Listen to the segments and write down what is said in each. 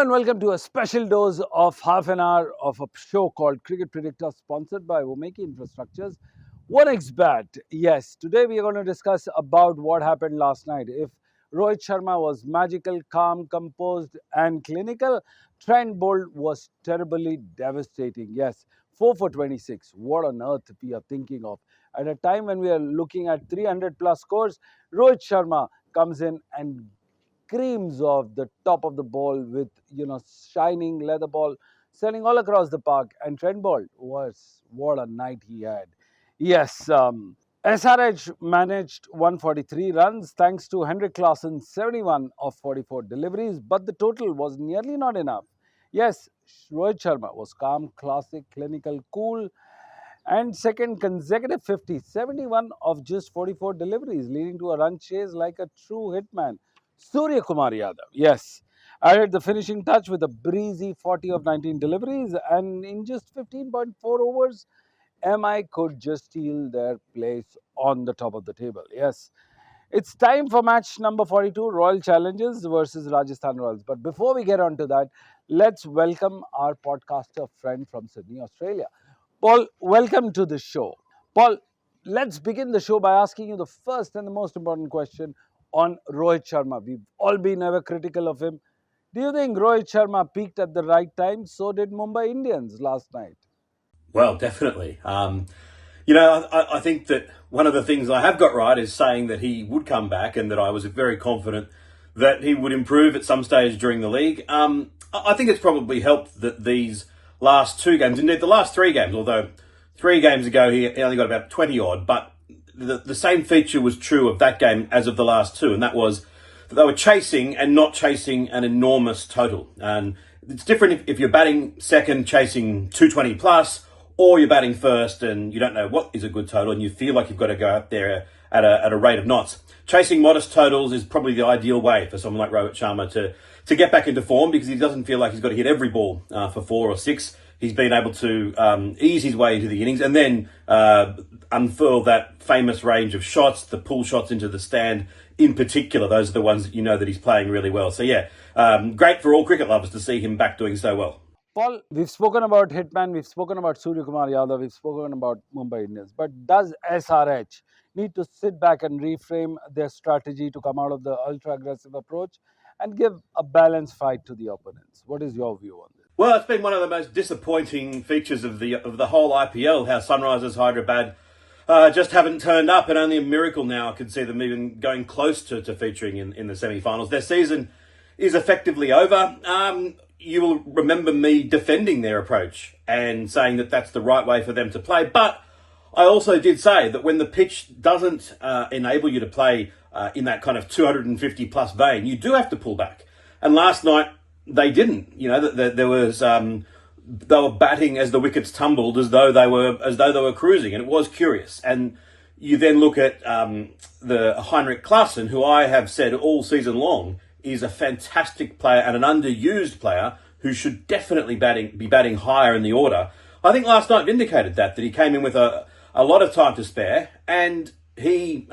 Hello and welcome to a special dose of half an hour of a show called Cricket Predicta, sponsored by Womeki Infrastructures. 1x bat. Yes, today we are going to discuss about what happened last night. If Rohit Sharma was magical, calm, composed and clinical, Trent Bolt was terribly devastating. Yes, 4 for 26. What on earth we are thinking of? At a time when we are looking at 300 plus scores, Rohit Sharma comes in and creams off the top of the ball with shining leather ball sailing all across the park, and Trent Bolt was, what a night he had. Yes, SRH managed 143 runs thanks to Henrik Klaasen's 71 of 44 deliveries, but the total was nearly not enough. Yes, Rohit Sharma was calm, classic, clinical, cool, and second consecutive 50, 71 of just 44 deliveries, leading to a run chase like a true hitman. Surya Kumar Yadav, yes, added the finishing touch with a breezy 40 of 19 deliveries, and in just 15.4 overs, MI could just steal their place on the top of the table. Yes, it's time for match number 42, Royal Challengers versus Rajasthan Royals. But before we get on to that, let's welcome our podcaster friend from Sydney, Australia. Paul, welcome to the show. Paul, let's begin the show by asking you the first and the most important question on Rohit Sharma. We've all been ever critical of him. Do you think Rohit Sharma peaked at the right time? So did Mumbai Indians last night. Well, definitely. I think that one of the things I have got right is saying that he would come back and that I was very confident that he would improve at some stage during the league. I think it's probably helped that these last two games, indeed the last three games, although 3 games ago he only got about 20 odd, but the same feature was true of that game as of the last two, and that was that they were chasing and not chasing an enormous total. And it's different if you're batting second chasing 220 plus, or you're batting first and you don't know what is a good total and you feel like you've got to go up there at a rate of knots. Chasing modest totals is probably the ideal way for someone like Rohit Sharma to get back into form, because he doesn't feel like he's got to hit every ball for 4 or 6. He's been able to ease his way into the innings and then unfurl that famous range of shots, the pull shots into the stand in particular. Those are the ones that you know that he's playing really well. So yeah, great for all cricket lovers to see him back doing so well. Paul, we've spoken about Hitman, we've spoken about Surya Kumar Yadav, we've spoken about Mumbai Indians. But does SRH need to sit back and reframe their strategy to come out of the ultra-aggressive approach and give a balanced fight to the opponents? What is your view on this? Well, it's been one of the most disappointing features of the whole IPL, how Sunrisers Hyderabad just haven't turned up, and only a miracle now could see them even going close to featuring in the semi-finals. Their season is effectively over. You will remember me defending their approach and saying that that's the right way for them to play. But I also did say that when the pitch doesn't enable you to play in that kind of 250 plus vein, you do have to pull back. And last night they didn't. You know, there was they were batting as the wickets tumbled, as though they were cruising, and it was curious. And you then look at the Henrik Klaasen, who I have said all season long is a fantastic player and an underused player who should definitely be batting higher in the order. I think last night vindicated that he came in with a lot of time to spare, and he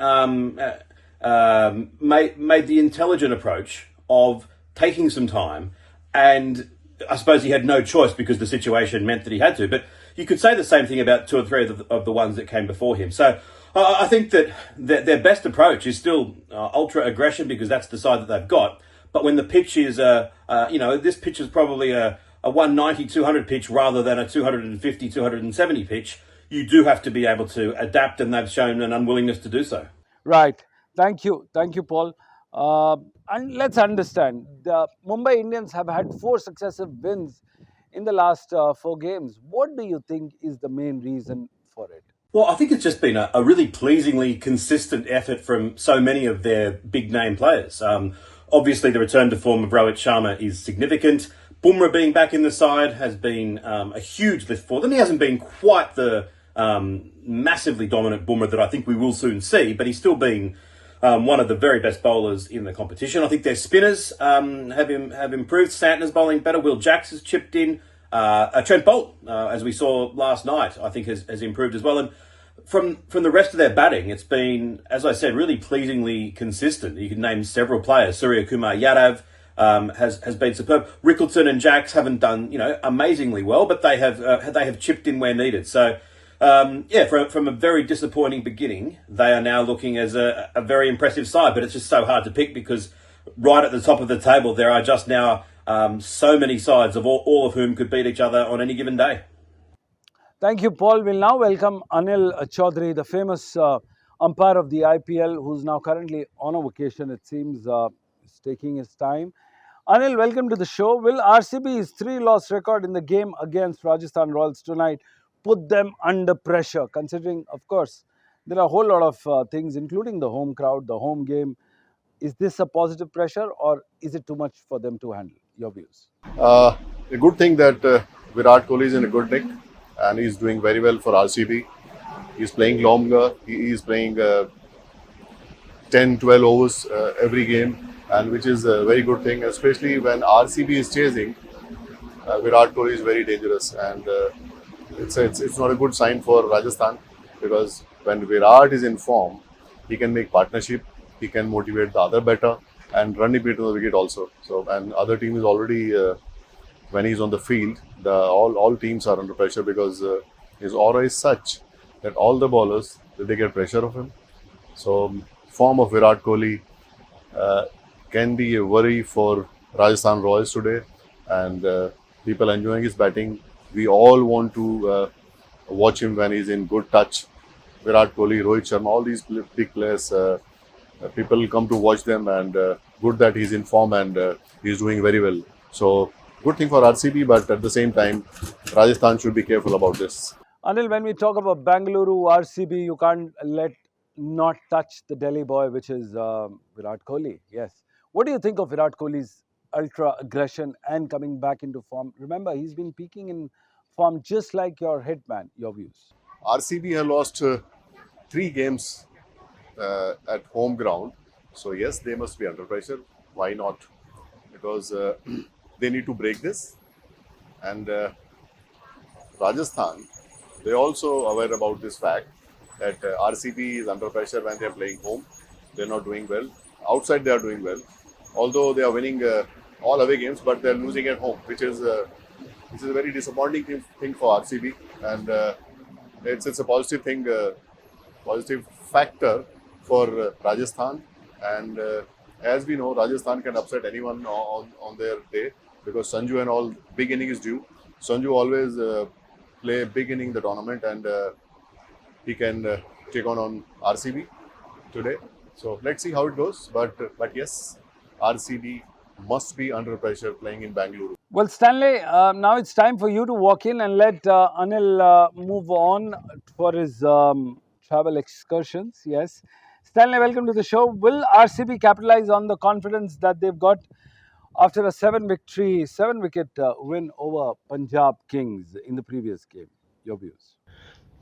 made the intelligent approach of taking some time, and I suppose he had no choice because the situation meant that he had to. But you could say the same thing about 2 or 3 of the ones that came before him. So I think that their best approach is still ultra aggression, because that's the side that they've got. But when the pitch is, this pitch is probably a 190, 200 pitch rather than a 250, 270 pitch, you do have to be able to adapt, and they've shown an unwillingness to do so. Right. Thank you, Paul. And let's understand, the Mumbai Indians have had 4 successive wins in the last 4 games. What do you think is the main reason for it? Well, I think it's just been a really pleasingly consistent effort from so many of their big name players. Obviously, the return to form of Rohit Sharma is significant. Bumrah being back in the side has been a huge lift for them. He hasn't been quite the massively dominant Bumrah that I think we will soon see, but he's still been one of the very best bowlers in the competition. I think their spinners have improved. Santner's bowling better. Will Jacks has chipped in. Trent Bolt, as we saw last night, I think has improved as well. And from the rest of their batting, it's been, as I said, really pleasingly consistent. You can name several players: Surya Kumar Yadav, has been superb. Rickleton and Jacks haven't done amazingly well, but they have chipped in where needed. So from a very disappointing beginning, they are now looking as a very impressive side. But it's just so hard to pick because right at the top of the table there are just now so many sides of all of whom could beat each other on any given day. Thank you, Paul. We'll now welcome Anil Chaudhary, the famous umpire of the IPL, who's now currently on a vacation. It seems he's taking his time. Anil, welcome to the show. Will RCB's 3-loss record in the game against Rajasthan Royals tonight put them under pressure, considering, of course, there are a whole lot of things, including the home crowd, the home game. Is this a positive pressure or is it too much for them to handle? Your views? A good thing that Virat Kohli is in a good nick and he's doing very well for RCB. He's playing longer. He is playing 10, 12 overs every game, and which is a very good thing, especially when RCB is chasing. Virat Kohli is very dangerous, and it's not a good sign for Rajasthan because when Virat is in form, he can make partnership, he can motivate the other better, and run it to the wicket also. So, and other team is already when he's on the field, all teams are under pressure because his aura is such that all the bowlers they get pressure of him. So, form of Virat Kohli can be a worry for Rajasthan Royals today, and people enjoying his batting. We all want to watch him when he's in good touch. Virat Kohli, Rohit Sharma, all these big players, people come to watch them, and good that he's in form and he's doing very well. So, good thing for RCB, but at the same time, Rajasthan should be careful about this. Anil, when we talk about Bangalore, RCB, you can't let not touch the Delhi boy, which is Virat Kohli. Yes. What do you think of Virat Kohli's ultra aggression and coming back into form? Remember, he's been peaking in form just like your hitman. Your views? RCB have lost 3 games at home ground. So, yes, they must be under pressure. Why not? Because they need to break this. And Rajasthan, they also aware about this fact that RCB is under pressure when they are playing home. They are not doing well. Outside, they are doing well. Although they are winning all away games, but they are losing at home, which is a very disappointing thing for RCB. And it's a positive thing, positive factor for Rajasthan. And as we know, Rajasthan can upset anyone on their day because Sanju and all big inning is due. Sanju always play big inning in the tournament, and he can take on RCB today. So let's see how it goes. But yes, RCB must be under pressure playing in Bangalore. Well, Stanley, now it's time for you to walk in and let Anil move on for his travel excursions. Yes. Stanley, welcome to the show. Will RCB capitalize on the confidence that they've got after a 7-wicket win over Punjab Kings in the previous game? Your views?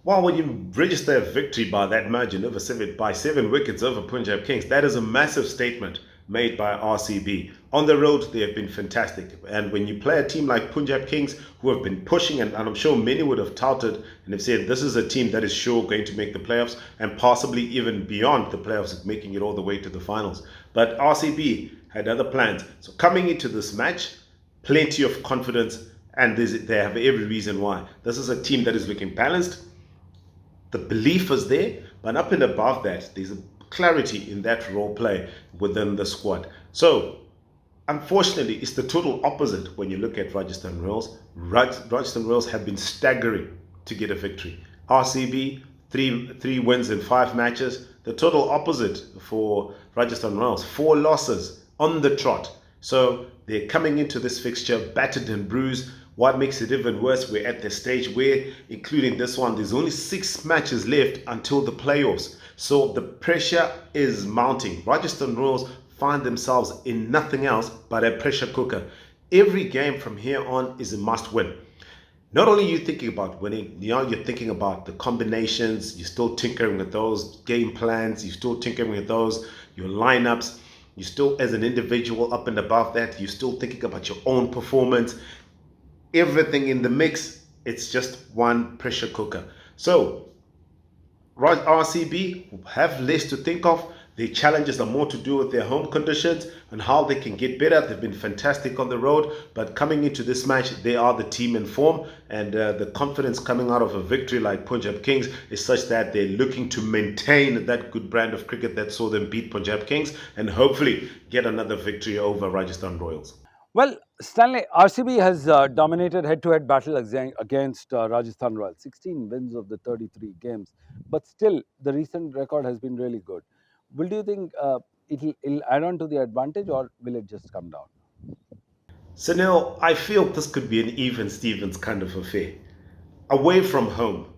Well, when you register a victory by that margin by 7 wickets over Punjab Kings, that is a massive statement made by RCB. On the road, they have been fantastic. And when you play a team like Punjab Kings, who have been pushing, and I'm sure many would have touted and have said this is a team that is sure going to make the playoffs and possibly even beyond the playoffs, making it all the way to the finals. But RCB had other plans. So coming into this match, plenty of confidence, and they have every reason why. This is a team that is looking balanced. The belief is there, but up and above that, there's a clarity in that role play within the squad. So, unfortunately, it's the total opposite when you look at Rajasthan Royals. Rajasthan Royals have been staggering to get a victory. RCB, three wins in 5 matches. The total opposite for Rajasthan Royals, 4 losses on the trot. So, they're coming into this fixture battered and bruised. What makes it even worse, we're at the stage where, including this one, there's only 6 matches left until the playoffs. So the pressure is mounting. Rajasthan Royals find themselves in nothing else but a pressure cooker. Every game from here on is a must win. Not only are you thinking about winning, you're thinking about the combinations, you're still tinkering with those game plans, you're still tinkering with those, your lineups, you're still, as an individual up and above that, you're still thinking about your own performance. Everything in the mix, it's just one pressure cooker. So RCB have less to think of. Their challenges are more to do with their home conditions and how they can get better. They've been fantastic on the road, but coming into this match, they are the team in form, and the confidence coming out of a victory like Punjab Kings is such that they're looking to maintain that good brand of cricket that saw them beat Punjab Kings and hopefully get another victory over Rajasthan Royals. Well, Stanley, RCB has dominated head-to-head battle against Rajasthan Royals, 16 wins of the 33 games. But still, the recent record has been really good. Will do you think it'll add on to the advantage, or will it just come down? So now I feel this could be an even Stevens kind of affair. Away from home,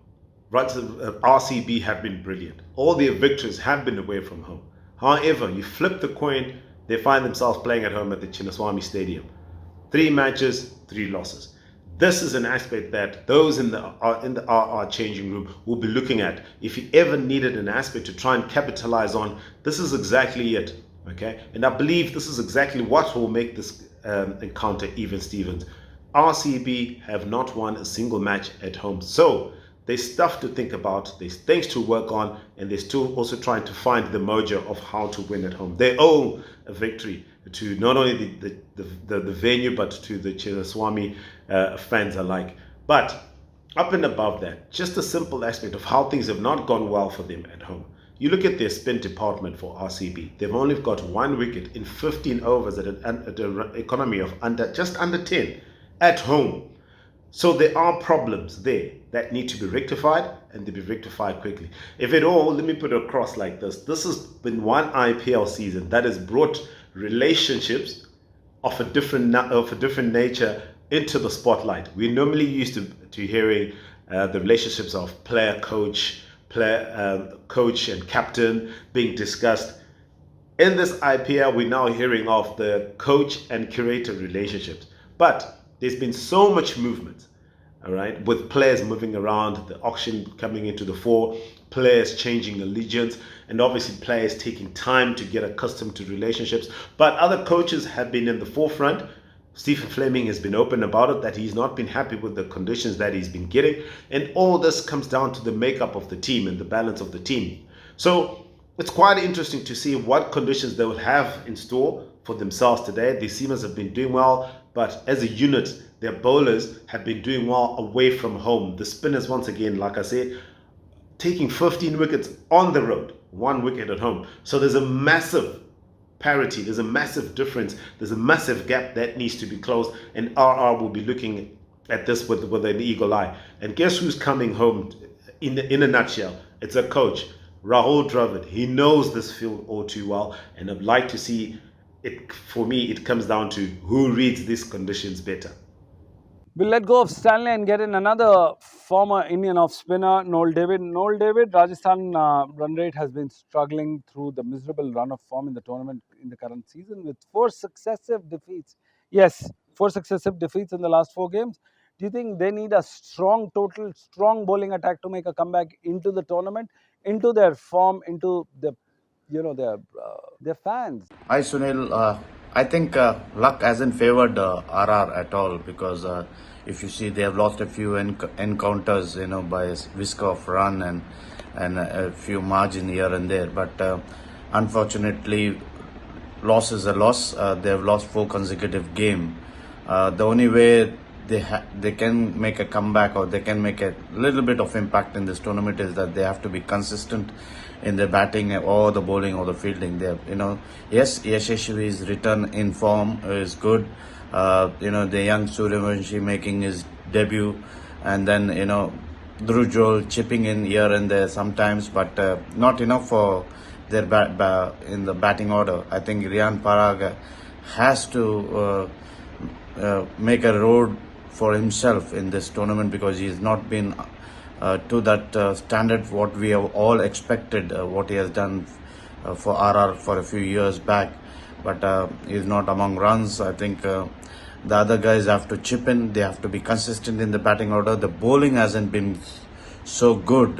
RCB have been brilliant. All their victories have been away from home. However, you flip the coin, they find themselves playing at home at the Chinnaswamy Stadium. 3 matches, 3 losses. This is an aspect that those in the RR changing room will be looking at. If you ever needed an aspect to try and capitalize on, this is exactly it. Okay, and I believe this is exactly what will make this encounter even Stevens. RCB have not won a single match at home, so there's stuff to think about, there's things to work on, and they're still also trying to find the mojo of how to win at home. They owe a victory to not only the venue, but to the Chinnaswamy fans alike. But up and above that, just a simple aspect of how things have not gone well for them at home. You look at their spin department for RCB. They've only got 1 wicket in 15 overs at an economy of just under 10 at home. So there are problems there that need to be rectified, and they be rectified quickly. If at all, let me put it across like this. This has been one IPL season that has brought relationships of a different nature into the spotlight. We're normally used to hearing the relationships of coach and captain being discussed. In this IPL, we're now hearing of the coach and curator relationships. But there's been so much movement, all right, with players moving around, the auction coming into the fore, players changing allegiance, and obviously players taking time to get accustomed to relationships. But other coaches have been in the forefront. Stephen Fleming has been open about it, that he's not been happy with the conditions that he's been getting. And all this comes down to the makeup of the team and the balance of the team. So it's quite interesting to see what conditions they will have in store for themselves today. The seamers have been doing well, but as a unit, their bowlers have been doing well away from home. The spinners, once again, like I said, taking 15 wickets on the road, 1 wicket at home. So there's a massive parity, there's a massive difference, there's a massive gap that needs to be closed, and RR will be looking at this with an eagle eye. And guess who's coming home in a nutshell? It's a coach, Rahul Dravid. He knows this field all too well, and I'd like to see it. For me, it comes down to who reads these conditions better. We'll let go of Stanley and get in another former Indian off spinner, Noel David. Noel David, Rajasthan run rate has been struggling through the miserable run of form in the tournament in the current season with 4 successive defeats. Yes, 4 successive defeats in the last 4 games. Do you think they need a strong bowling attack to make a comeback into the tournament, into their form, into their fans? Hi Sunil, I think luck hasn't favored RR at all, because if you see, they have lost a few encounters, by a whisker of run and a few margin here and there. But unfortunately, loss is a loss. They have lost 4 consecutive games. The only way they can make a comeback, or they can make a little bit of impact in this tournament, is that they have to be consistent in their batting or the bowling or the fielding. They have, yes, Yashasvi's return in form is good. The young Suryavanshi making his debut, and then Dhruv Joel chipping in here and there sometimes, but not enough for their in the batting order. I think Riyan Parag has to make a road for himself in this tournament, because he has not been to that standard what we have all expected, what he has done for RR for a few years back. But he is not among runs. I think the other guys have to chip in. They have to be consistent in the batting order. The bowling hasn't been so good,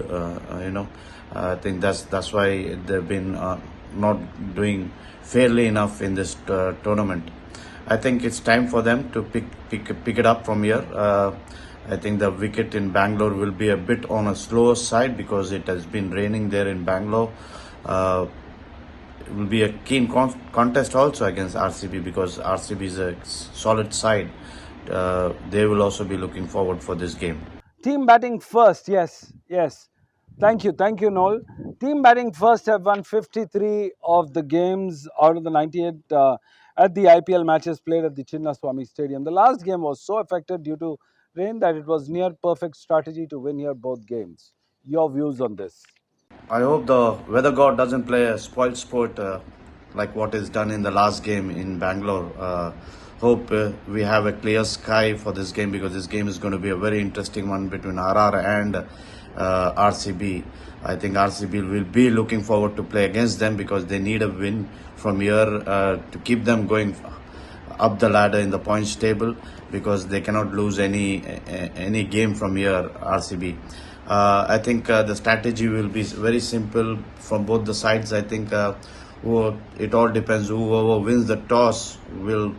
I think that's why they've been not doing fairly enough in this tournament. I think it's time for them to pick it up from here. I think the wicket in Bangalore will be a bit on a slower side, because it has been raining there in Bangalore. it will be a keen contest also against RCB, because RCB is a solid side. They will also be looking forward for this game. Team batting first, yes, yes. Thank you, Noel. Team batting first have won 53 of the games out of the 98 at the IPL matches played at the Chinnaswamy Stadium. The last game was so affected due to rain that it was near perfect strategy to win here both games. Your views on this? I hope the weather god doesn't play a spoiled sport like what is done in the last game in Bangalore. Hope we have a clear sky for this game, because this game is going to be a very interesting one between RR and RCB. I think RCB will be looking forward to play against them, because they need a win from here to keep them going up the ladder in the points table, because they cannot lose any game from here, RCB. I think the strategy will be very simple from both the sides. I think it all depends. Whoever wins the toss will,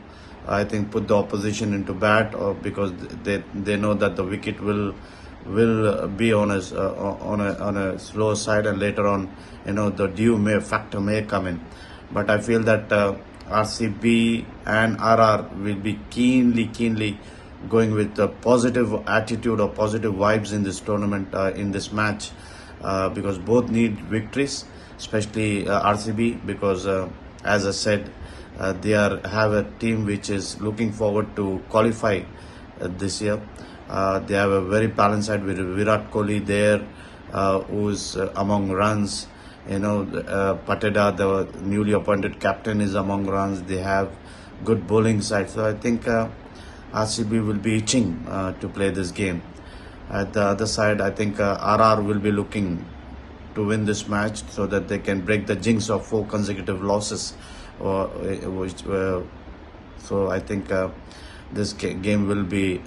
I think, put the opposition into bat, or because they know that the wicket will be on a slow side, and later on, the dew factor may come in. But I feel that RCB and RR will be keenly going with a positive attitude or positive vibes in this tournament, in this match, because both need victories, especially RCB, because as I said, they have a team which is looking forward to qualify this year. They have a very balanced side with Virat Kohli there, who's among runs. Pateda, the newly appointed captain, is among runs. They have good bowling side. So I think RCB will be itching to play this game. At the other side, I think RR will be looking to win this match so that they can break the jinx of 4 consecutive losses. So I think this game will be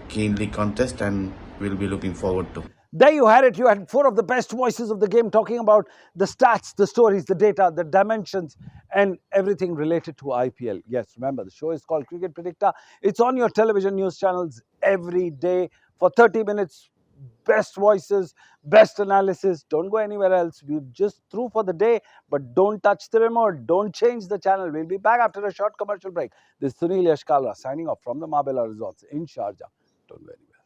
keenly contested, and we'll be looking forward to. There you had it. You had 4 of the best voices of the game talking about the stats, the stories, the data, the dimensions, and everything related to IPL. Yes, remember, the show is called Cricket Predicta. It's on your television news channels every day for 30 minutes. Best voices, best analysis. Don't go anywhere else. We've just through for the day, but don't touch the remote. Don't change the channel. We'll be back after a short commercial break. This is Sunil Yashkalra signing off from the Marbella Resorts in Sharjah. Don't go anywhere.